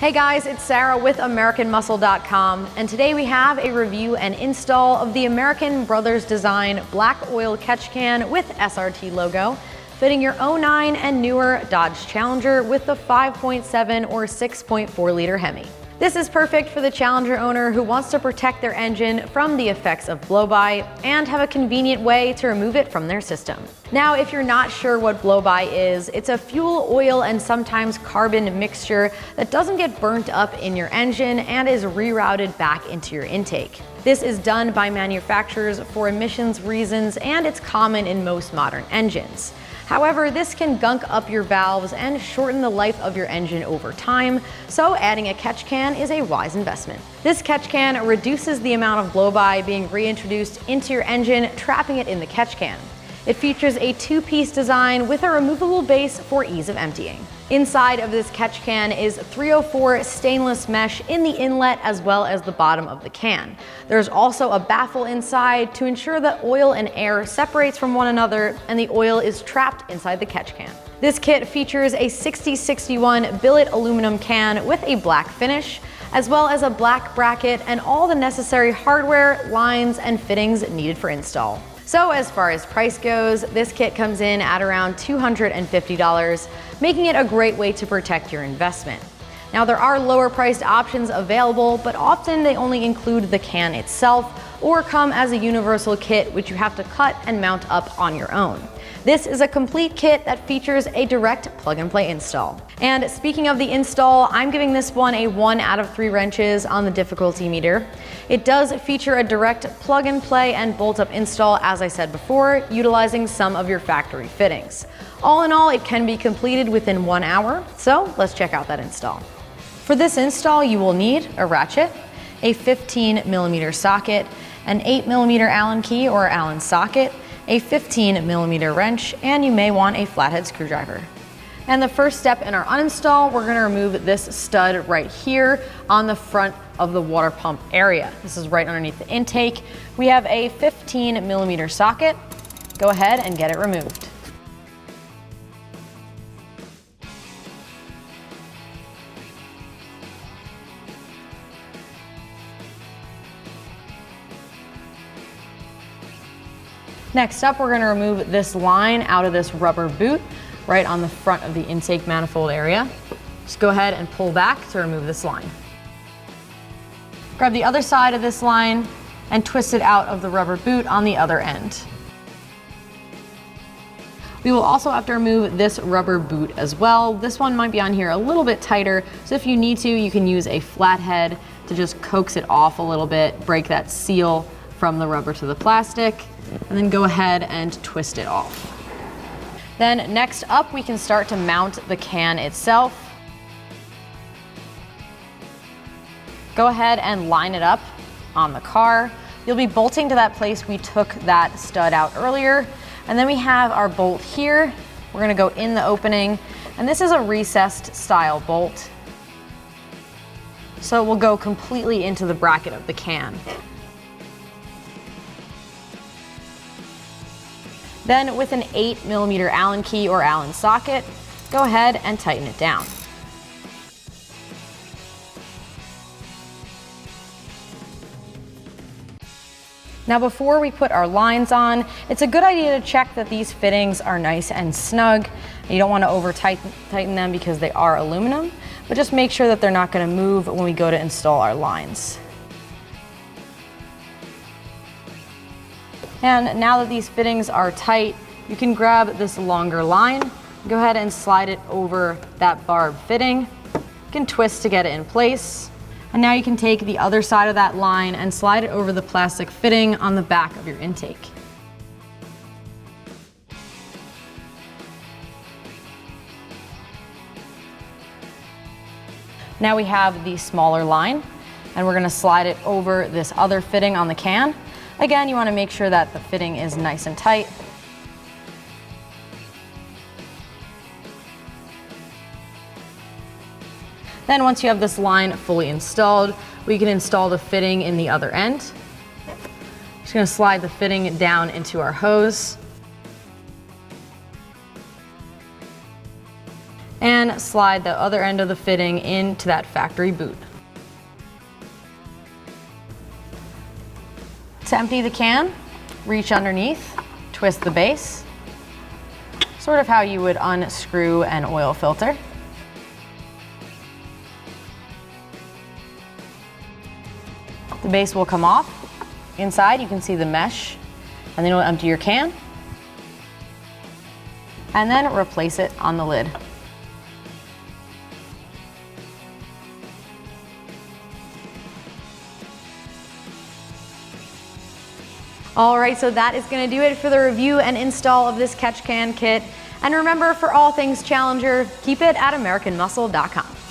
Hey guys, it's Sarah with AmericanMuscle.com, and today we have a review and install of the American Brothers Design Black Oil Catch Can with SRT logo, fitting your '09 and newer Dodge Challenger with the 5.7 or 6.4 liter Hemi. This is perfect for the Challenger owner who wants to protect their engine from the effects of blow-by and have a convenient way to remove it from their system. Now, if you're not sure what blow-by is, it's a fuel, oil, and sometimes carbon mixture that doesn't get burnt up in your engine and is rerouted back into your intake. This is done by manufacturers for emissions reasons, and it's common in most modern engines. However, this can gunk up your valves and shorten the life of your engine over time, so adding a catch can is a wise investment. This catch can reduces the amount of blow-by being reintroduced into your engine, trapping it in the catch can. It features a two-piece design with a removable base for ease of emptying. Inside of this catch can is 304 stainless mesh in the inlet as well as the bottom of the can. There's also a baffle inside to ensure that oil and air separates from one another and the oil is trapped inside the catch can. This kit features a 6061 billet aluminum can with a black finish, as well as a black bracket and all the necessary hardware, lines, and fittings needed for install. So as far as price goes, this kit comes in at around $250, making it a great way to protect your investment. Now, there are lower priced options available, but often they only include the can itself or come as a universal kit which you have to cut and mount up on your own. This is a complete kit that features a direct plug-and-play install. And speaking of the install, I'm giving this one a 1 out of 3 wrenches on the difficulty meter. It does feature a direct plug-and-play and bolt-up install, as I said before, utilizing some of your factory fittings. All in all, it can be completed within 1 hour, so let's check out that install. For this install, you will need a ratchet, a 15mm socket, an 8mm Allen key or Allen socket, a 15mm wrench, and you may want a flathead screwdriver. And the first step in our uninstall, we're gonna remove this stud right here on the front of the water pump area. This is right underneath the intake. We have a 15mm socket. Go ahead and get it removed. Next up, we're going to remove this line out of this rubber boot right on the front of the intake manifold area. Just go ahead and pull back to remove this line. Grab the other side of this line and twist it out of the rubber boot on the other end. We will also have to remove this rubber boot as well. This one might be on here a little bit tighter, so if you need to, you can use a flathead to just coax it off a little bit, break that seal from the rubber to the plastic, and then go ahead and twist it off. Then next up, we can start to mount the can itself. Go ahead and line it up on the car. You'll be bolting to that place we took that stud out earlier. And then we have our bolt here. We're gonna go in the opening, and this is a recessed style bolt. So it will go completely into the bracket of the can. Then with an 8mm Allen key or Allen socket, go ahead and tighten it down. Now before we put our lines on, it's a good idea to check that these fittings are nice and snug. You don't want to over tighten them because they are aluminum, but just make sure that they're not going to move when we go to install our lines. And now that these fittings are tight, you can grab this longer line, go ahead and slide it over that barb fitting. You can twist to get it in place. And now you can take the other side of that line and slide it over the plastic fitting on the back of your intake. Now we have the smaller line, and we're gonna slide it over this other fitting on the can. Again, you want to make sure that the fitting is nice and tight. Then once you have this line fully installed, we can install the fitting in the other end. Just going to slide the fitting down into our hose. and slide the other end of the fitting into that factory boot. To empty the can, reach underneath, twist the base, sort of how you would unscrew an oil filter. The base will come off. Inside you can see the mesh, and then you'll empty your can, and then replace it on the lid. All right, so that is gonna do it for the review and install of this catch can kit. And remember, for all things Challenger, keep it at AmericanMuscle.com.